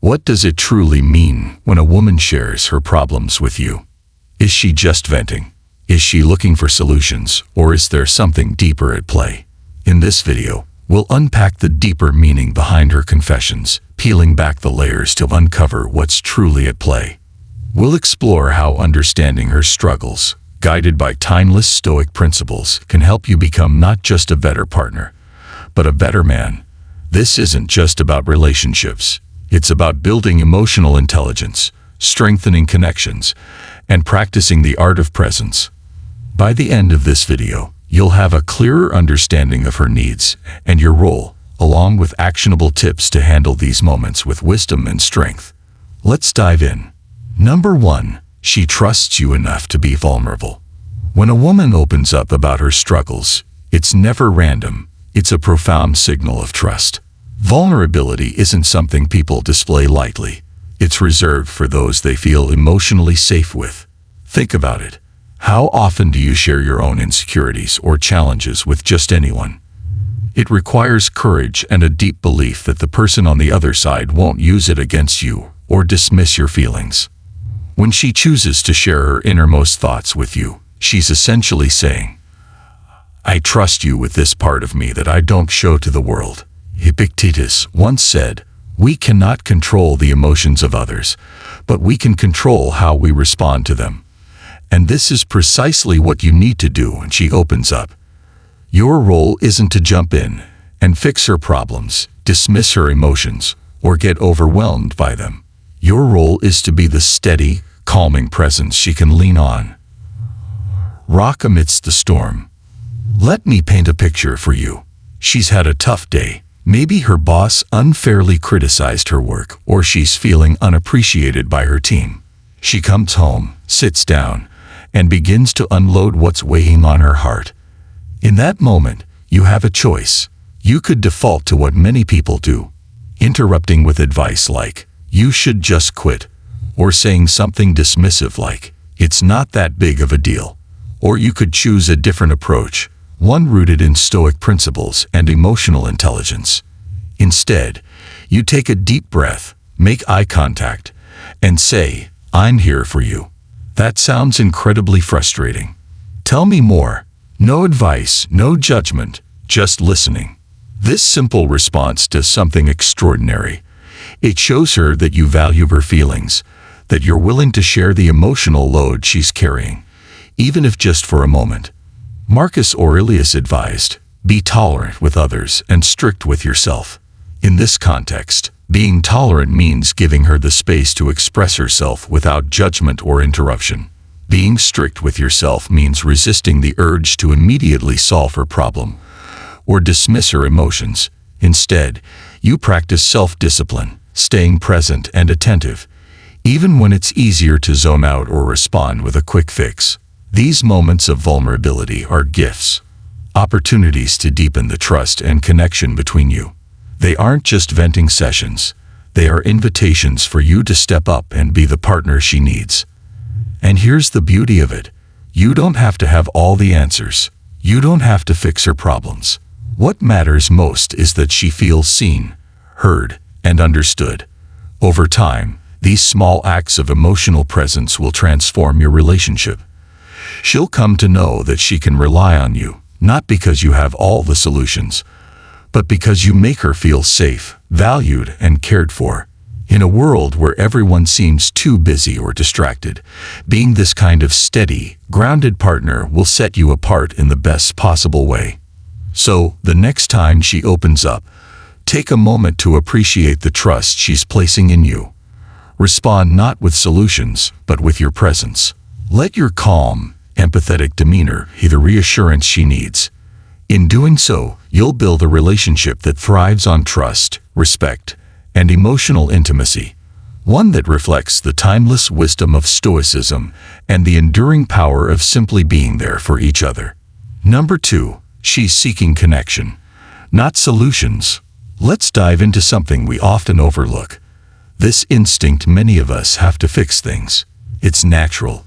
What does it truly mean when a woman shares her problems with you? Is she just venting? Is she looking for solutions, or is there something deeper at play? In this video, we'll unpack the deeper meaning behind her confessions, peeling back the layers to uncover what's truly at play. We'll explore how understanding her struggles, guided by timeless Stoic principles, can help you become not just a better partner, but a better man. This isn't just about relationships. It's about building emotional intelligence, strengthening connections, and practicing the art of presence. By the end of this video, you'll have a clearer understanding of her needs and your role, along with actionable tips to handle these moments with wisdom and strength. Let's dive in. Number 1. She trusts you enough to be vulnerable. When a woman opens up about her struggles, it's never random. It's a profound signal of trust. Vulnerability isn't something people display lightly. It's reserved for those they feel emotionally safe with. Think about it. How often do you share your own insecurities or challenges with just anyone? It requires courage and a deep belief that the person on the other side won't use it against you or dismiss your feelings. When she chooses to share her innermost thoughts with you, she's essentially saying, "I trust you with this part of me that I don't show to the world." Epictetus once said, "We cannot control the emotions of others, but we can control how we respond to them." And this is precisely what you need to do when she opens up. Your role isn't to jump in and fix her problems, dismiss her emotions, or get overwhelmed by them. Your role is to be the steady, calming presence she can lean on. Rock amidst the storm. Let me paint a picture for you. She's had a tough day. Maybe her boss unfairly criticized her work, or she's feeling unappreciated by her team. She comes home, sits down, and begins to unload what's weighing on her heart. In that moment, you have a choice. You could default to what many people do, interrupting with advice like, "You should just quit," or saying something dismissive like, "It's not that big of a deal." Or you could choose a different approach, one rooted in Stoic principles and emotional intelligence. Instead, you take a deep breath, make eye contact, and say, "I'm here for you." That sounds incredibly frustrating. Tell me more. No advice, no judgment, just listening. This simple response does something extraordinary. It shows her that you value her feelings, that you're willing to share the emotional load she's carrying, even if just for a moment. Marcus Aurelius advised, "Be tolerant with others and strict with yourself." In this context, being tolerant means giving her the space to express herself without judgment or interruption. Being strict with yourself means resisting the urge to immediately solve her problem or dismiss her emotions. Instead, you practice self-discipline, staying present and attentive, even when it's easier to zone out or respond with a quick fix. These moments of vulnerability are gifts, opportunities to deepen the trust and connection between you. They aren't just venting sessions. They are invitations for you to step up and be the partner she needs. And here's the beauty of it. You don't have to have all the answers. You don't have to fix her problems. What matters most is that she feels seen, heard, and understood. Over time, these small acts of emotional presence will transform your relationship. She'll come to know that she can rely on you, not because you have all the solutions, but because you make her feel safe, valued, and cared for. In a world where everyone seems too busy or distracted, being this kind of steady, grounded partner will set you apart in the best possible way. So, the next time she opens up, take a moment to appreciate the trust she's placing in you. Respond not with solutions, but with your presence. Let your calm, empathetic demeanor be the reassurance she needs. In doing so, you'll build a relationship that thrives on trust, respect, and emotional intimacy, one that reflects the timeless wisdom of Stoicism and the enduring power of simply being there for each other. Number 2, she's seeking connection, not solutions. Let's dive into something we often overlook. This instinct many of us have to fix things. It's natural,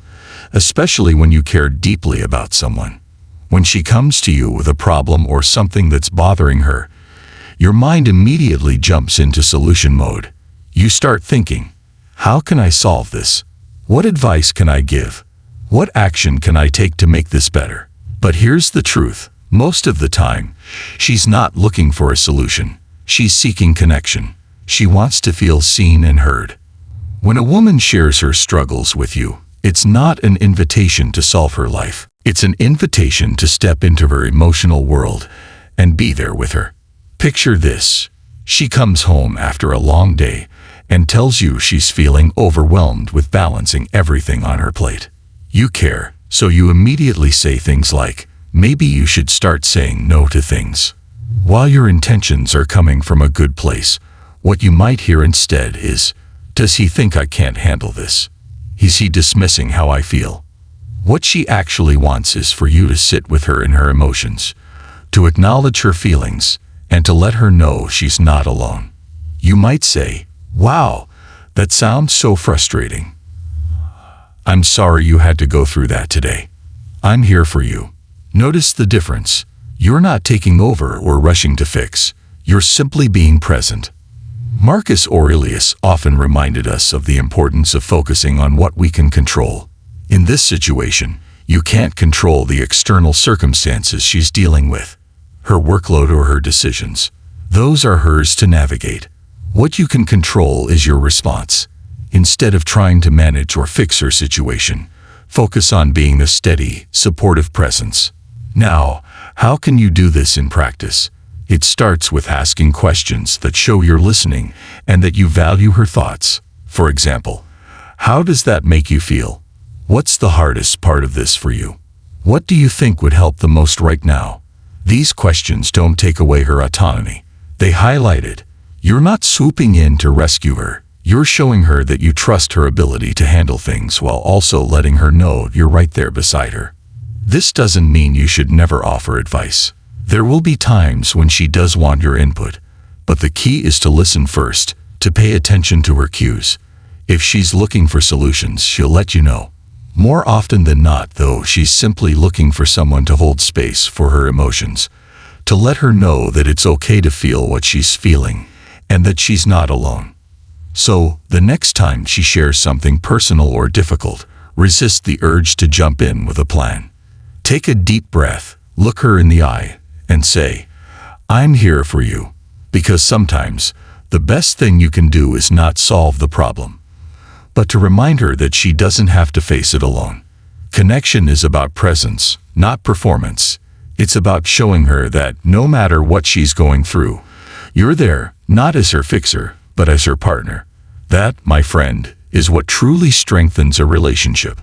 especially when you care deeply about someone. When she comes to you with a problem or something that's bothering her, your mind immediately jumps into solution mode. You start thinking, how can I solve this? What advice can I give? What action can I take to make this better? But here's the truth. Most of the time, she's not looking for a solution. She's seeking connection. She wants to feel seen and heard. When a woman shares her struggles with you, it's not an invitation to solve her life. It's an invitation to step into her emotional world and be there with her. Picture this. She comes home after a long day and tells you she's feeling overwhelmed with balancing everything on her plate. You care, so you immediately say things like, maybe you should start saying no to things. While your intentions are coming from a good place, what you might hear instead is, does he think I can't handle this? Is he dismissing how I feel? What she actually wants is for you to sit with her in her emotions, to acknowledge her feelings, and to let her know she's not alone. You might say, wow, that sounds so frustrating. I'm sorry you had to go through that today. I'm here for you. Notice the difference. You're not taking over or rushing to fix. You're simply being present. Marcus Aurelius often reminded us of the importance of focusing on what we can control. In this situation, you can't control the external circumstances she's dealing with, her workload or her decisions. Those are hers to navigate. What you can control is your response. Instead of trying to manage or fix her situation, focus on being a steady, supportive presence. Now, how can you do this in practice? It starts with asking questions that show you're listening and that you value her thoughts. For example, how does that make you feel? What's the hardest part of this for you? What do you think would help the most right now? These questions don't take away her autonomy. They highlight it. You're not swooping in to rescue her. You're showing her that you trust her ability to handle things while also letting her know you're right there beside her. This doesn't mean you should never offer advice. There will be times when she does want your input, but the key is to listen first, to pay attention to her cues. If she's looking for solutions, she'll let you know. More often than not, though, she's simply looking for someone to hold space for her emotions, to let her know that it's okay to feel what she's feeling and that she's not alone. So, the next time she shares something personal or difficult, resist the urge to jump in with a plan. Take a deep breath, look her in the eye, and say, I'm here for you. Because sometimes, the best thing you can do is not solve the problem, but to remind her that she doesn't have to face it alone. Connection is about presence, not performance. It's about showing her that no matter what she's going through, you're there, not as her fixer, but as her partner. That, my friend, is what truly strengthens a relationship.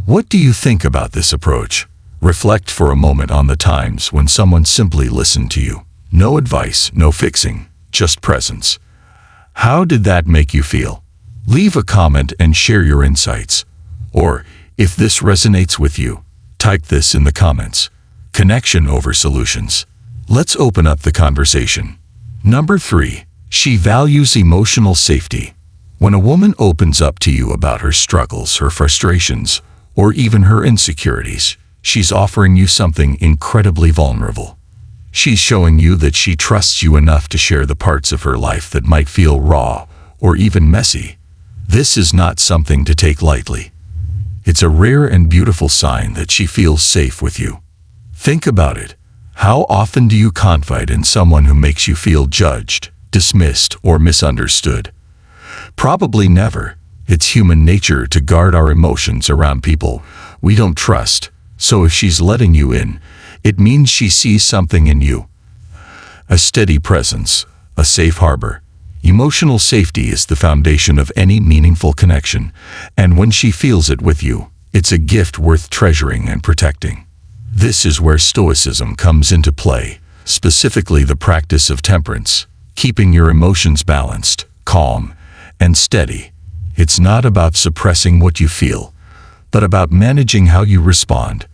What do you think about this approach? Reflect for a moment on the times when someone simply listened to you. No advice, no fixing, just presence. How did that make you feel? Leave a comment and share your insights. Or, if this resonates with you, type this in the comments. Connection over solutions. Let's open up the conversation. Number 3. She values emotional safety. When a woman opens up to you about her struggles, her frustrations, or even her insecurities, she's offering you something incredibly vulnerable. She's showing you that she trusts you enough to share the parts of her life that might feel raw or even messy. This is not something to take lightly. It's a rare and beautiful sign that she feels safe with you. Think about it. How often do you confide in someone who makes you feel judged, dismissed, or misunderstood? Probably never. It's human nature to guard our emotions around people we don't trust. So if she's letting you in, it means she sees something in you. A steady presence, a safe harbor. Emotional safety is the foundation of any meaningful connection, and when she feels it with you, it's a gift worth treasuring and protecting. This is where Stoicism comes into play, specifically the practice of temperance, keeping your emotions balanced, calm, and steady. It's not about suppressing what you feel, but about managing how you respond.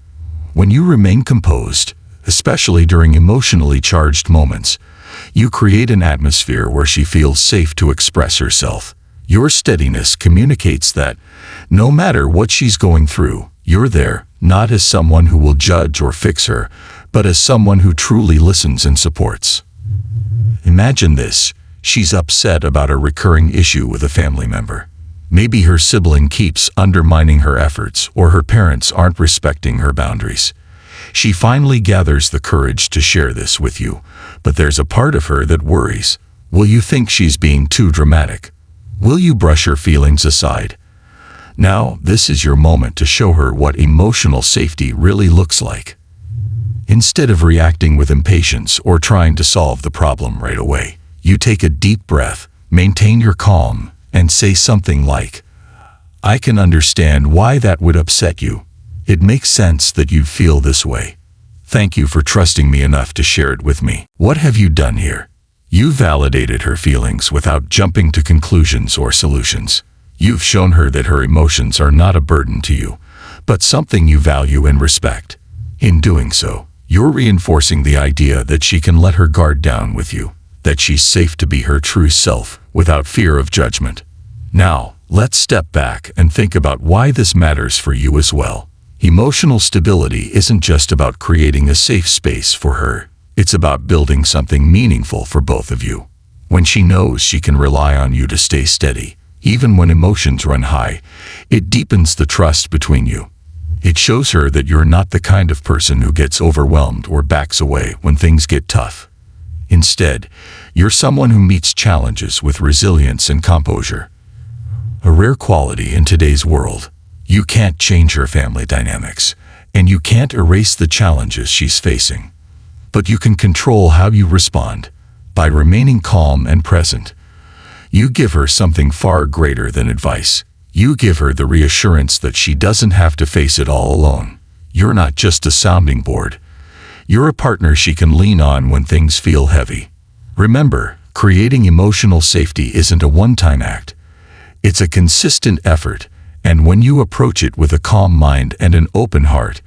When you remain composed, especially during emotionally charged moments, you create an atmosphere where she feels safe to express herself. Your steadiness communicates that, no matter what she's going through, you're there, not as someone who will judge or fix her, but as someone who truly listens and supports. Imagine this. She's upset about a recurring issue with a family member. Maybe her sibling keeps undermining her efforts, or her parents aren't respecting her boundaries. She finally gathers the courage to share this with you, but there's a part of her that worries. Will you think she's being too dramatic? Will you brush her feelings aside? Now, this is your moment to show her what emotional safety really looks like. Instead of reacting with impatience or trying to solve the problem right away, you take a deep breath, maintain your calm, and say something like, "I can understand why that would upset you. It makes sense that you feel this way. Thank you for trusting me enough to share it with me." What have you done here? You validated her feelings without jumping to conclusions or solutions. You've shown her that her emotions are not a burden to you, but something you value and respect. In doing so, you're reinforcing the idea that she can let her guard down with you, that she's safe to be her true self without fear of judgment. Now, let's step back and think about why this matters for you as well. Emotional stability isn't just about creating a safe space for her. It's about building something meaningful for both of you. When she knows she can rely on you to stay steady, even when emotions run high, it deepens the trust between you. It shows her that you're not the kind of person who gets overwhelmed or backs away when things get tough. Instead, you're someone who meets challenges with resilience and composure. A rare quality in today's world. You can't change her family dynamics, and you can't erase the challenges she's facing. But you can control how you respond. By remaining calm and present, you give her something far greater than advice. You give her the reassurance that she doesn't have to face it all alone. You're not just a sounding board. You're a partner she can lean on when things feel heavy. Remember, creating emotional safety isn't a one-time act. It's a consistent effort, and when you approach it with a calm mind and an open heart,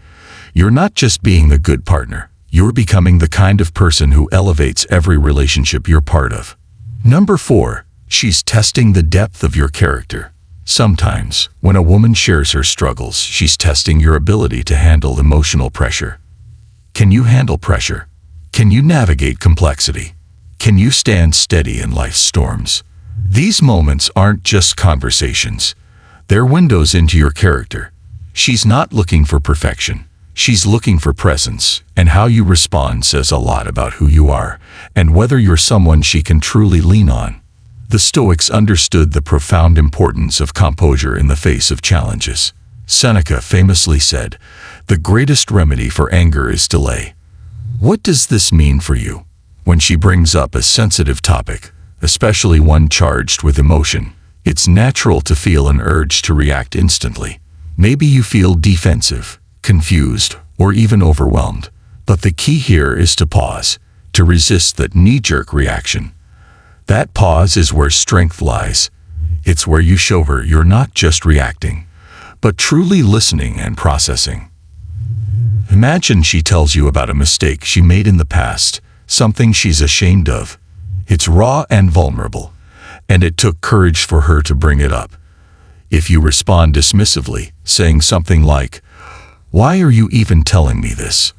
you're not just being a good partner. You're becoming the kind of person who elevates every relationship you're part of. Number 4, she's testing the depth of your character. Sometimes, when a woman shares her struggles, she's testing your ability to handle emotional pressure. Can you handle pressure? Can you navigate complexity? Can you stand steady in life's storms? These moments aren't just conversations. They're windows into your character. She's not looking for perfection. She's looking for presence, and how you respond says a lot about who you are and whether you're someone she can truly lean on. The Stoics understood the profound importance of composure in the face of challenges. Seneca famously said, "The greatest remedy for anger is delay." What does this mean for you? When she brings up a sensitive topic, especially one charged with emotion, it's natural to feel an urge to react instantly. Maybe you feel defensive, confused, or even overwhelmed. But the key here is to pause, to resist that knee-jerk reaction. That pause is where strength lies. It's where you show her you're not just reacting, but truly listening and processing. Imagine she tells you about a mistake she made in the past, something she's ashamed of. It's raw and vulnerable, and it took courage for her to bring it up. If you respond dismissively, saying something like, "Why are you even telling me this?"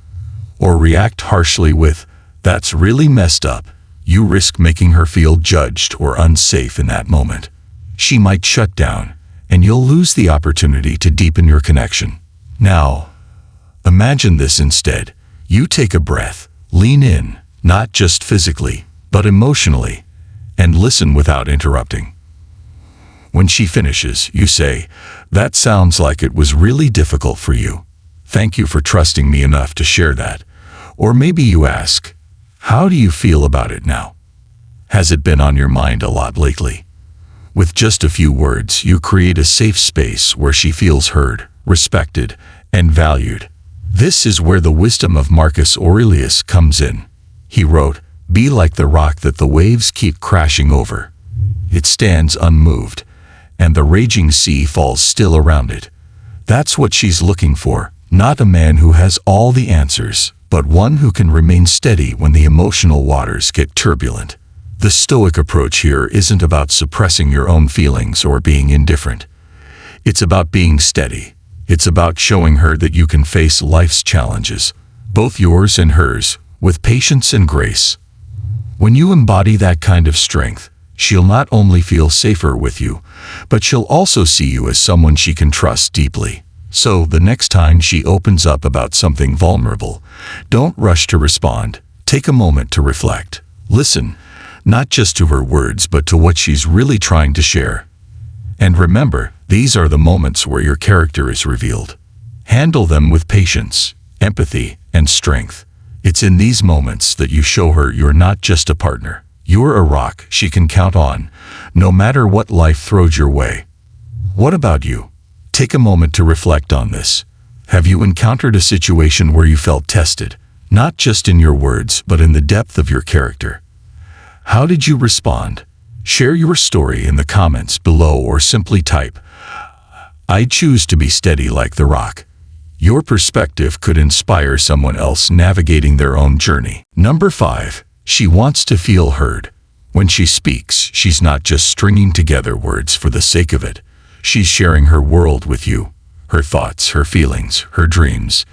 or react harshly with, "That's really messed up," you risk making her feel judged or unsafe in that moment. She might shut down, and you'll lose the opportunity to deepen your connection. Now, imagine this instead. You take a breath, lean in, not just physically, but emotionally, and listen without interrupting. When she finishes, you say, "That sounds like it was really difficult for you. Thank you for trusting me enough to share that." Or maybe you ask, "How do you feel about it now? Has it been on your mind a lot lately?" With just a few words, you create a safe space where she feels heard, respected, and valued. This is where the wisdom of Marcus Aurelius comes in. He wrote, "Be like the rock that the waves keep crashing over. It stands unmoved, and the raging sea falls still around it." That's what she's looking for, not a man who has all the answers, but one who can remain steady when the emotional waters get turbulent. The Stoic approach here isn't about suppressing your own feelings or being indifferent. It's about being steady. It's about showing her that you can face life's challenges, both yours and hers, with patience and grace. When you embody that kind of strength, she'll not only feel safer with you, but she'll also see you as someone she can trust deeply. So the next time she opens up about something vulnerable, don't rush to respond. Take a moment to reflect. Listen, not just to her words, but to what she's really trying to share. And remember, these are the moments where your character is revealed. Handle them with patience, empathy, and strength. It's in these moments that you show her you're not just a partner. You're a rock she can count on, no matter what life throws your way. What about you? Take a moment to reflect on this. Have you encountered a situation where you felt tested, not just in your words, but in the depth of your character? How did you respond? Share your story in the comments below or simply type, "I choose to be steady like the rock." Your perspective could inspire someone else navigating their own journey. Number 5. She wants to feel heard. When she speaks, she's not just stringing together words for the sake of it. She's sharing her world with you, her thoughts, her feelings, her dreams,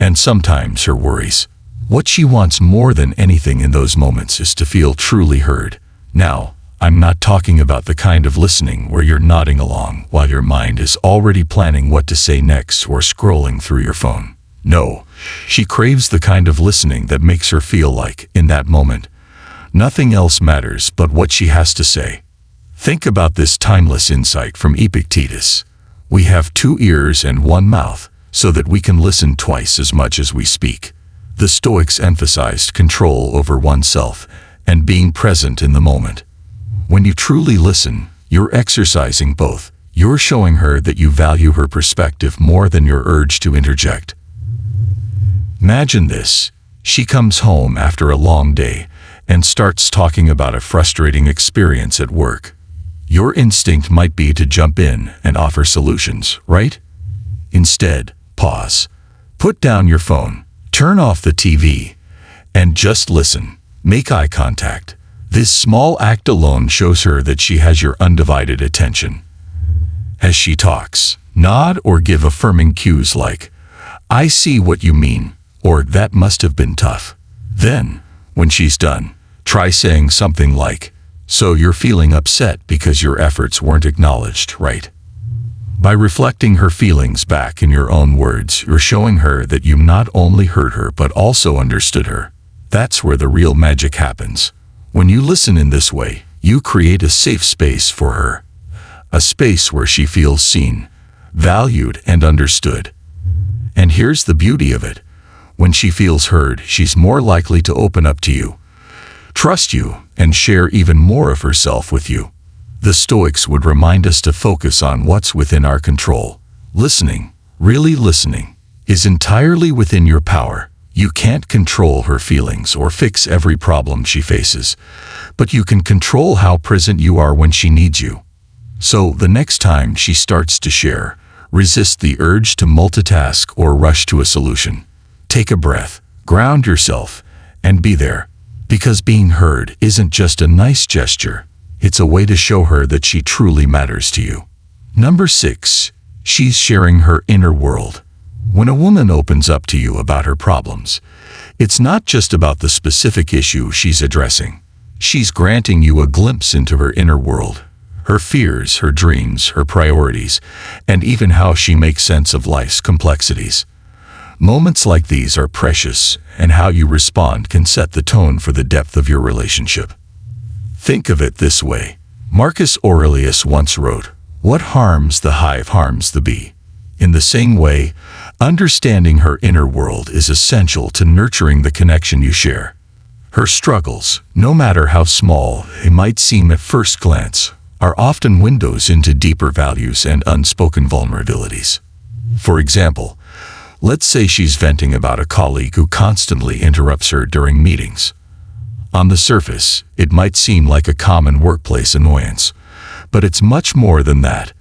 and sometimes her worries. What she wants more than anything in those moments is to feel truly heard. Now, I'm not talking about the kind of listening where you're nodding along while your mind is already planning what to say next or scrolling through your phone. No, she craves the kind of listening that makes her feel like, in that moment, nothing else matters but what she has to say. Think about this timeless insight from Epictetus. We have 2 ears and 1 mouth, so that we can listen twice as much as we speak. The Stoics emphasized control over oneself and being present in the moment. When you truly listen, you're exercising both. You're showing her that you value her perspective more than your urge to interject. Imagine this. She comes home after a long day and starts talking about a frustrating experience at work. Your instinct might be to jump in and offer solutions, right? Instead, pause. Put down your phone, turn off the TV, and just listen. Make eye contact. This small act alone shows her that she has your undivided attention. As she talks, nod or give affirming cues like, "I see what you mean," or "That must have been tough." Then, when she's done, try saying something like, "So you're feeling upset because your efforts weren't acknowledged, right?" By reflecting her feelings back in your own words, you're showing her that you not only heard her but also understood her. That's where the real magic happens. When you listen in this way, you create a safe space for her. A space where she feels seen, valued, and understood. And here's the beauty of it. When she feels heard, she's more likely to open up to you, trust you, and share even more of herself with you. The Stoics would remind us to focus on what's within our control. Listening, really listening, is entirely within your power. You can't control her feelings or fix every problem she faces, but you can control how present you are when she needs you. So the next time she starts to share, resist the urge to multitask or rush to a solution. Take a breath, ground yourself, and be there. Because being heard isn't just a nice gesture, it's a way to show her that she truly matters to you. Number 6. She's sharing her inner world. When a woman opens up to you about her problems, it's not just about the specific issue she's addressing. She's granting you a glimpse into her inner world, her fears, her dreams, her priorities, and even how she makes sense of life's complexities. Moments like these are precious, and how you respond can set the tone for the depth of your relationship. Think of it this way. Marcus Aurelius once wrote, "What harms the hive harms the bee." In the same way, understanding her inner world is essential to nurturing the connection you share. Her struggles, no matter how small they might seem at first glance, are often windows into deeper values and unspoken vulnerabilities. For example, let's say she's venting about a colleague who constantly interrupts her during meetings. On the surface, it might seem like a common workplace annoyance, but it's much more than that.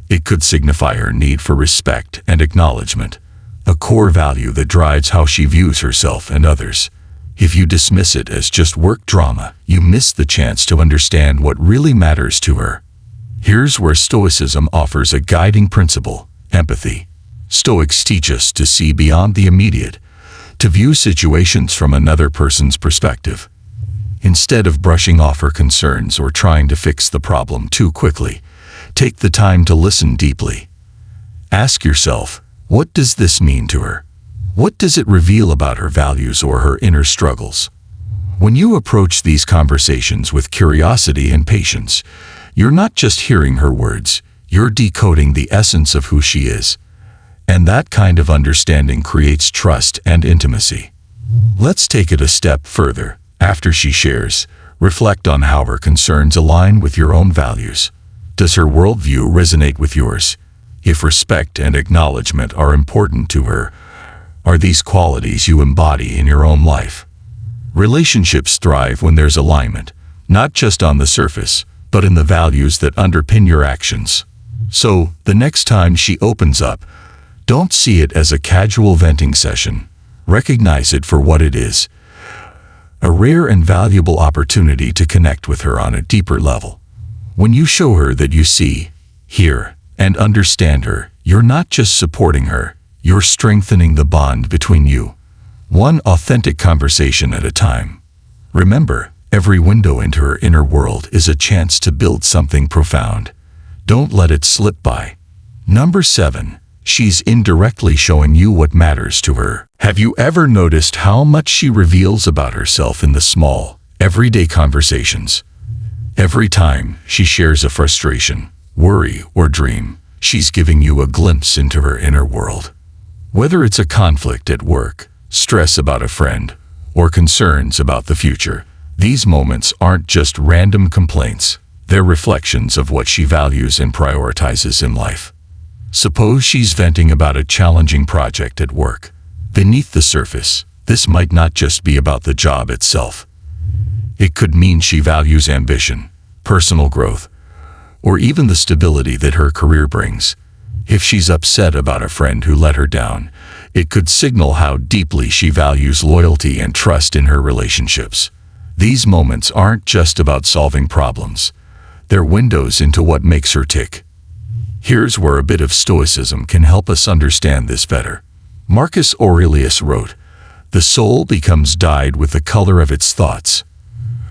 It could signify her need for respect and acknowledgement, a core value that drives how she views herself and others. If you dismiss it as just work drama, you miss the chance to understand what really matters to her. Here's where Stoicism offers a guiding principle: empathy. Stoics teach us to see beyond the immediate, to view situations from another person's perspective. Instead of brushing off her concerns or trying to fix the problem too quickly, take the time to listen deeply. Ask yourself, what does this mean to her? What does it reveal about her values or her inner struggles? When you approach these conversations with curiosity and patience, you're not just hearing her words, you're decoding the essence of who she is. And that kind of understanding creates trust and intimacy. Let's take it a step further. After she shares, reflect on how her concerns align with your own values. Does her worldview resonate with yours? If respect and acknowledgement are important to her, are these qualities you embody in your own life? Relationships thrive when there's alignment, not just on the surface, but in the values that underpin your actions. So, the next time she opens up, don't see it as a casual venting session. Recognize it for what it is. A rare and valuable opportunity to connect with her on a deeper level. When you show her that you see, hear, and understand her, you're not just supporting her, you're strengthening the bond between you. One authentic conversation at a time. Remember, every window into her inner world is a chance to build something profound. Don't let it slip by. Number 7. She's indirectly showing you what matters to her. Have you ever noticed how much she reveals about herself in the small, everyday conversations? Every time she shares a frustration, worry, or dream, she's giving you a glimpse into her inner world. Whether it's a conflict at work, stress about a friend, or concerns about the future, these moments aren't just random complaints. They're reflections of what she values and prioritizes in life. Suppose she's venting about a challenging project at work. Beneath the surface, this might not just be about the job itself. It could mean she values ambition, personal growth, or even the stability that her career brings. If she's upset about a friend who let her down, it could signal how deeply she values loyalty and trust in her relationships. These moments aren't just about solving problems. They're windows into what makes her tick. Here's where a bit of Stoicism can help us understand this better. Marcus Aurelius wrote, "The soul becomes dyed with the color of its thoughts."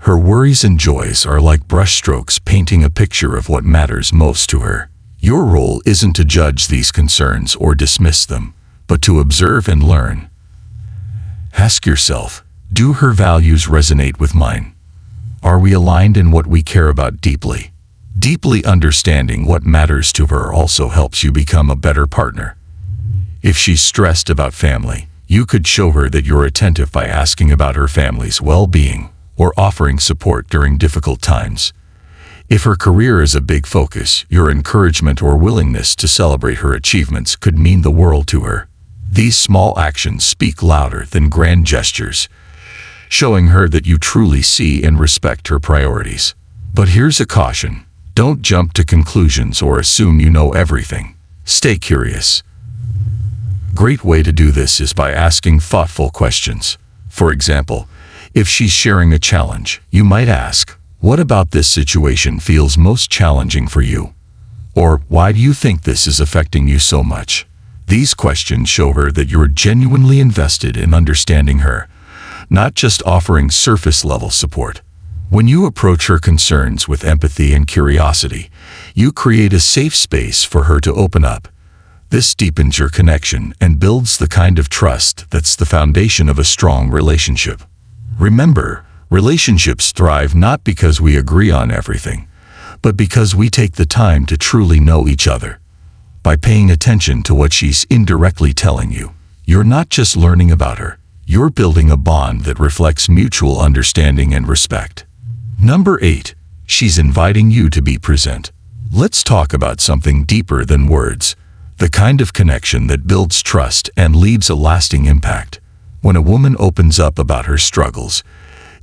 Her worries and joys are like brushstrokes painting a picture of what matters most to her. Your role isn't to judge these concerns or dismiss them, but to observe and learn. Ask yourself, do her values resonate with mine? Are we aligned in what we care about deeply? Deeply understanding what matters to her also helps you become a better partner. If she's stressed about family, you could show her that you're attentive by asking about her family's well-being or offering support during difficult times. If her career is a big focus, your encouragement or willingness to celebrate her achievements could mean the world to her. These small actions speak louder than grand gestures, showing her that you truly see and respect her priorities. But here's a caution. Don't jump to conclusions or assume you know everything. Stay curious. Great way to do this is by asking thoughtful questions. For example, if she's sharing a challenge, you might ask, "What about this situation feels most challenging for you?" Or, "Why do you think this is affecting you so much?" These questions show her that you're genuinely invested in understanding her, not just offering surface-level support. When you approach her concerns with empathy and curiosity, you create a safe space for her to open up. This deepens your connection and builds the kind of trust that's the foundation of a strong relationship. Remember, relationships thrive not because we agree on everything, but because we take the time to truly know each other. By paying attention to what she's indirectly telling you, you're not just learning about her, you're building a bond that reflects mutual understanding and respect. Number 8. She's inviting you to be present. Let's talk about something deeper than words, the kind of connection that builds trust and leaves a lasting impact. When a woman opens up about her struggles,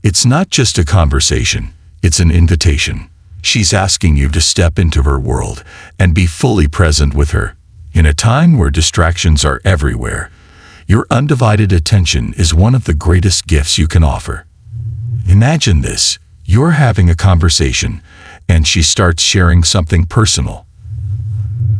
it's not just a conversation, it's an invitation. She's asking you to step into her world and be fully present with her. In a time where distractions are everywhere, your undivided attention is one of the greatest gifts you can offer. Imagine this. You're having a conversation, and she starts sharing something personal.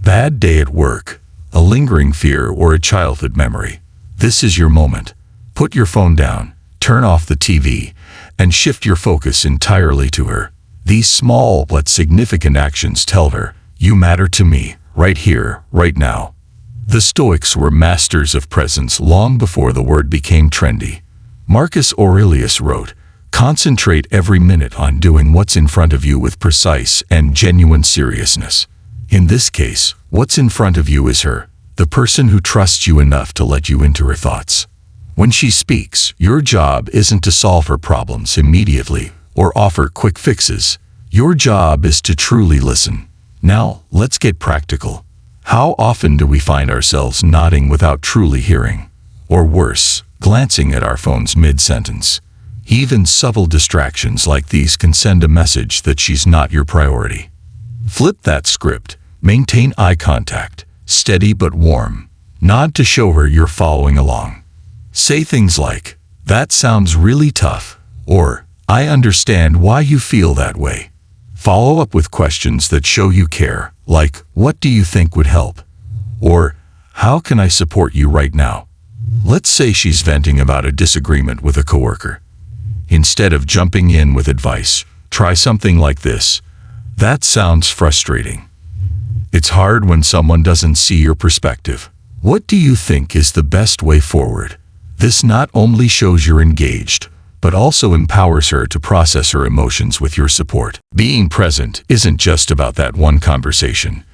Bad day at work, a lingering fear, or a childhood memory. This is your moment. Put your phone down, turn off the TV, and shift your focus entirely to her. These small but significant actions tell her, "You matter to me, right here, right now." The Stoics were masters of presence long before the word became trendy. Marcus Aurelius wrote, "Concentrate every minute on doing what's in front of you with precise and genuine seriousness." In this case, what's in front of you is her, the person who trusts you enough to let you into her thoughts. When she speaks, your job isn't to solve her problems immediately or offer quick fixes. Your job is to truly listen. Now, let's get practical. How often do we find ourselves nodding without truly hearing? Or worse, glancing at our phones mid-sentence? Even subtle distractions like these can send a message that she's not your priority. Flip that script. Maintain eye contact, steady but warm. Nod to show her you're following along. Say things like, "That sounds really tough," or "I understand why you feel that way." Follow up with questions that show you care, like, "What do you think would help?" Or, "How can I support you right now?" Let's say she's venting about a disagreement with a coworker. Instead of jumping in with advice, try something like this. "That sounds frustrating. It's hard when someone doesn't see your perspective. What do you think is the best way forward?" This not only shows you're engaged, but also empowers her to process her emotions with your support. Being present isn't just about that one conversation.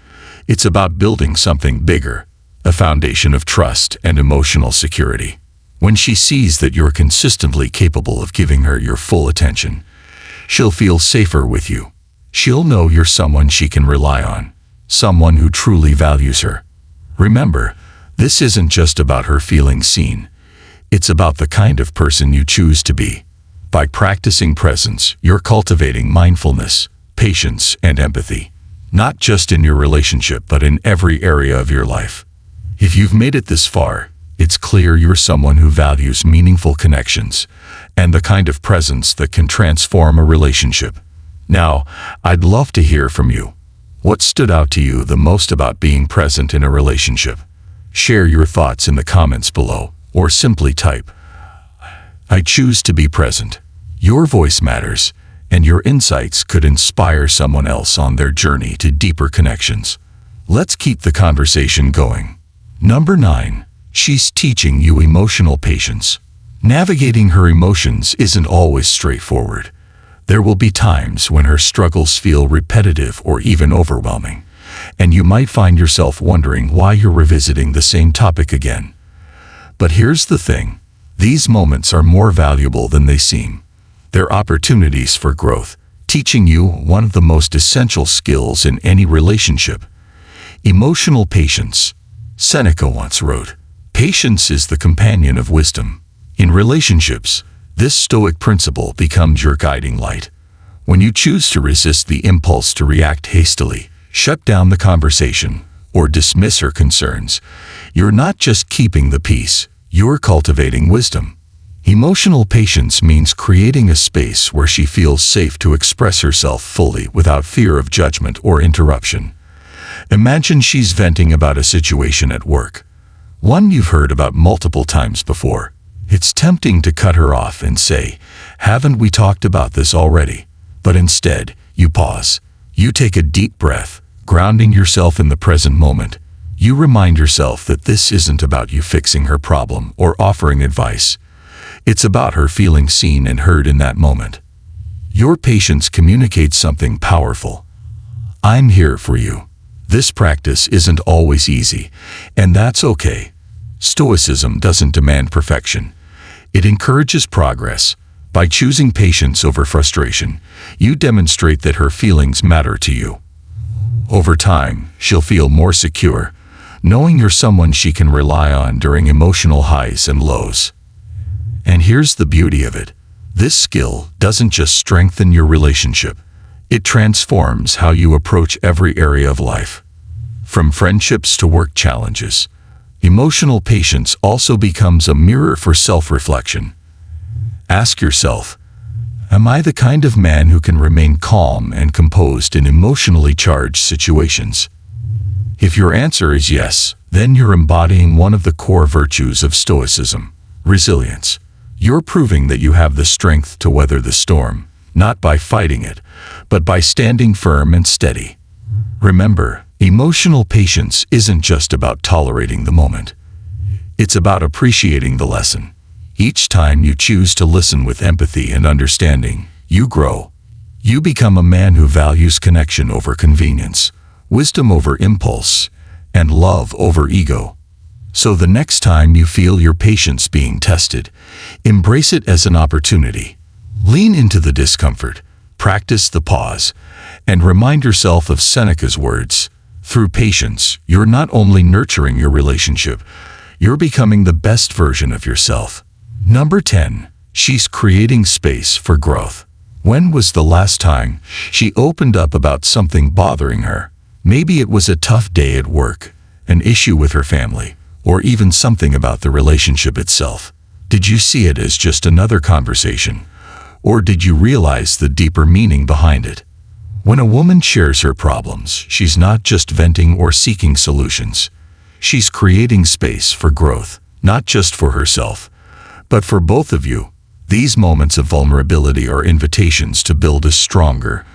It's about building something bigger, a foundation of trust and emotional security. When she sees that you're consistently capable of giving her your full attention, she'll feel safer with you. She'll know you're someone she can rely on, someone who truly values her. Remember, this isn't just about her feeling seen. It's about the kind of person you choose to be. By practicing presence, you're cultivating mindfulness, patience, and empathy, not just in your relationship but in every area of your life. If you've made it this far, it's clear you're someone who values meaningful connections and the kind of presence that can transform a relationship. Now, I'd love to hear from you. What stood out to you the most about being present in a relationship? Share your thoughts in the comments below, or simply type, "I choose to be present." Your voice matters, and your insights could inspire someone else on their journey to deeper connections. Let's keep the conversation going. Number 9. She's teaching you emotional patience. Navigating her emotions isn't always straightforward. There will be times when her struggles feel repetitive or even overwhelming, and you might find yourself wondering why you're revisiting the same topic again. But here's the thing. These moments are more valuable than they seem. They're opportunities for growth, teaching you one of the most essential skills in any relationship: emotional patience. Seneca once wrote, "Patience is the companion of wisdom." In relationships, this Stoic principle becomes your guiding light. When you choose to resist the impulse to react hastily, shut down the conversation, or dismiss her concerns, you're not just keeping the peace, you're cultivating wisdom. Emotional patience means creating a space where she feels safe to express herself fully without fear of judgment or interruption. Imagine she's venting about a situation at work, one you've heard about multiple times before. It's tempting to cut her off and say, "Haven't we talked about this already?" But instead, you pause. You take a deep breath, grounding yourself in the present moment. You remind yourself that this isn't about you fixing her problem or offering advice. It's about her feeling seen and heard in that moment. Your patience communicates something powerful. I'm here for you. This practice isn't always easy, and that's okay. Stoicism doesn't demand perfection. It encourages progress. By choosing patience over frustration, you demonstrate that her feelings matter to you. Over time, she'll feel more secure, knowing you're someone she can rely on during emotional highs and lows. And here's the beauty of it. This skill doesn't just strengthen your relationship. It transforms how you approach every area of life. From friendships to work challenges, emotional patience also becomes a mirror for self-reflection. Ask yourself, am I the kind of man who can remain calm and composed in emotionally charged situations? If your answer is yes, then you're embodying one of the core virtues of Stoicism: resilience. You're proving that you have the strength to weather the storm, not by fighting it, but by standing firm and steady. Remember, emotional patience isn't just about tolerating the moment. It's about appreciating the lesson. Each time you choose to listen with empathy and understanding, you grow. You become a man who values connection over convenience, wisdom over impulse, and love over ego. So the next time you feel your patience being tested, embrace it as an opportunity. Lean into the discomfort, practice the pause, and remind yourself of Seneca's words. Through patience, you're not only nurturing your relationship, you're becoming the best version of yourself. Number 10. She's creating space for growth. When was the last time she opened up about something bothering her? Maybe it was a tough day at work, an issue with her family, or even something about the relationship itself. Did you see it as just another conversation? Or did you realize the deeper meaning behind it? When a woman shares her problems, she's not just venting or seeking solutions. She's creating space for growth, not just for herself, but for both of you. These moments of vulnerability are invitations to build a stronger,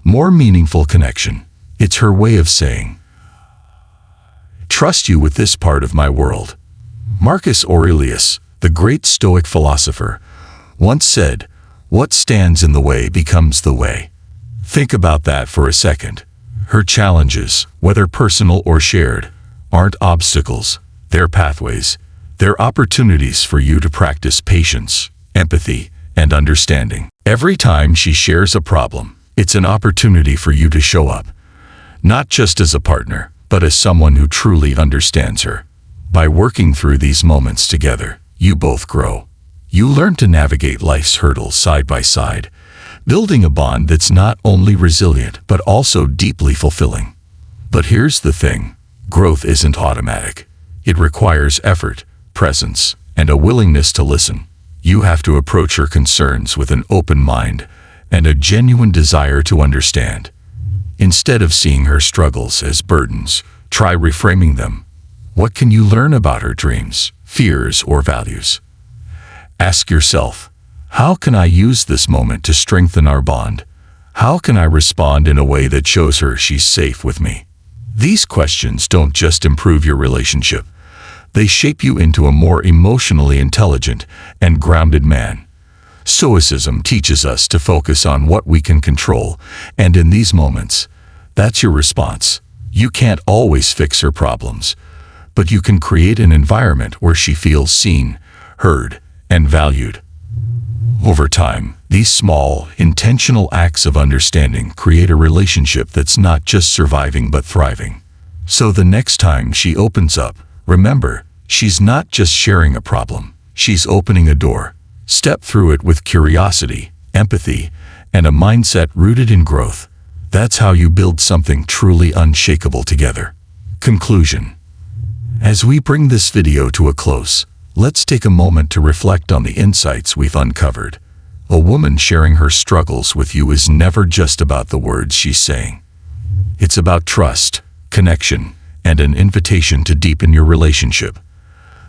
more meaningful connection. It's her way of saying, "Trust you with this part of my world." Marcus Aurelius, the great Stoic philosopher, once said, "What stands in the way becomes the way." Think about that for a second. Her challenges, whether personal or shared, aren't obstacles, they're pathways. They're opportunities for you to practice patience, empathy, and understanding. Every time she shares a problem, it's an opportunity for you to show up, not just as a partner, but as someone who truly understands her. By working through these moments together, you both grow. You learn to navigate life's hurdles side by side, building a bond that's not only resilient but also deeply fulfilling. But here's the thing. Growth isn't automatic. It requires effort, presence, and a willingness to listen. You have to approach her concerns with an open mind and a genuine desire to understand. Instead of seeing her struggles as burdens, try reframing them. What can you learn about her dreams, fears, or values? Ask yourself, how can I use this moment to strengthen our bond? How can I respond in a way that shows her she's safe with me? These questions don't just improve your relationship. They shape you into a more emotionally intelligent and grounded man. Stoicism teaches us to focus on what we can control, and in these moments, that's your response. You can't always fix her problems, but you can create an environment where she feels seen, heard, and valued. Over time, these small, intentional acts of understanding create a relationship that's not just surviving but thriving. So the next time she opens up, remember, she's not just sharing a problem, she's opening a door. Step through it with curiosity, empathy, and a mindset rooted in growth. That's how you build something truly unshakable together. Conclusion. As we bring this video to a close, let's take a moment to reflect on the insights we've uncovered. A woman sharing her struggles with you is never just about the words she's saying. It's about trust, connection, and an invitation to deepen your relationship.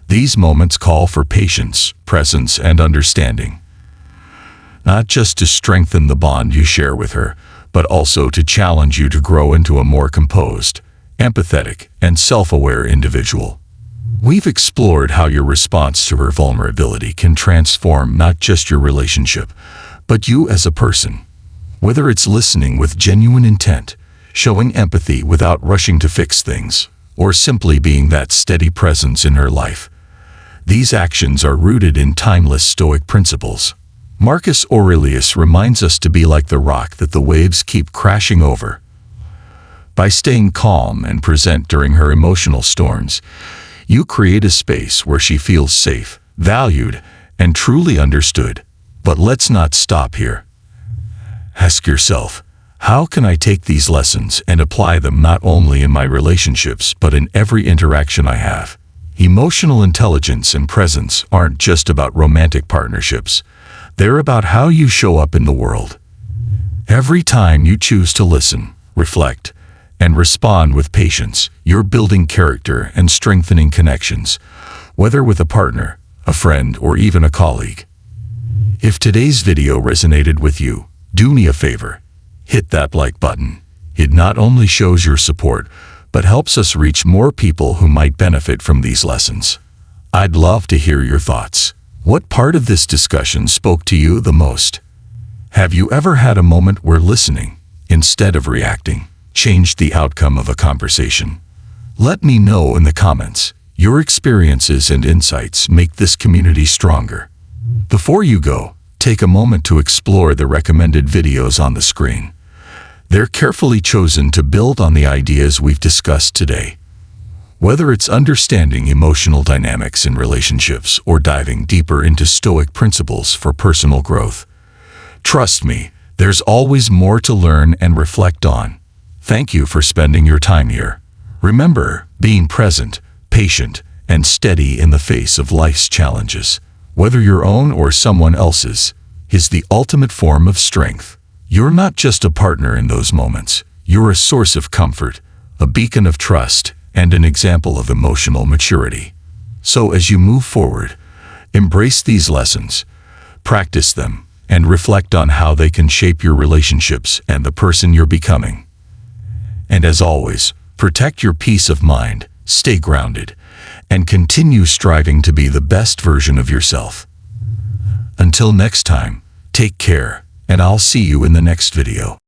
These moments call for patience, presence, and understanding. Not just to strengthen the bond you share with her, but also to challenge you to grow into a more composed, empathetic, and self-aware individual. We've explored how your response to her vulnerability can transform not just your relationship, but you as a person. Whether it's listening with genuine intent, showing empathy without rushing to fix things, or simply being that steady presence in her life, these actions are rooted in timeless Stoic principles. Marcus Aurelius reminds us to be like the rock that the waves keep crashing over. By staying calm and present during her emotional storms, you create a space where she feels safe, valued, and truly understood. But let's not stop here. Ask yourself, how can I take these lessons and apply them not only in my relationships but in every interaction I have? Emotional intelligence and presence aren't just about romantic partnerships. They're about how you show up in the world. Every time you choose to listen, reflect, and respond with patience, you're building character and strengthening connections, whether with a partner, a friend, or even a colleague. If today's video resonated with you, do me a favor. Hit that like button. It not only shows your support, but helps us reach more people who might benefit from these lessons. I'd love to hear your thoughts. What part of this discussion spoke to you the most? Have you ever had a moment where listening, instead of reacting, changed the outcome of a conversation? Let me know in the comments. Your experiences and insights make this community stronger. Before you go, take a moment to explore the recommended videos on the screen. They're carefully chosen to build on the ideas we've discussed today. Whether it's understanding emotional dynamics in relationships or diving deeper into Stoic principles for personal growth, trust me, there's always more to learn and reflect on. Thank you for spending your time here. Remember, being present, patient, and steady in the face of life's challenges, whether your own or someone else's, is the ultimate form of strength. You're not just a partner in those moments. You're a source of comfort, a beacon of trust, and an example of emotional maturity. So as you move forward, embrace these lessons, practice them, and reflect on how they can shape your relationships and the person you're becoming. And as always, protect your peace of mind, stay grounded, and continue striving to be the best version of yourself. Until next time, take care, and I'll see you in the next video.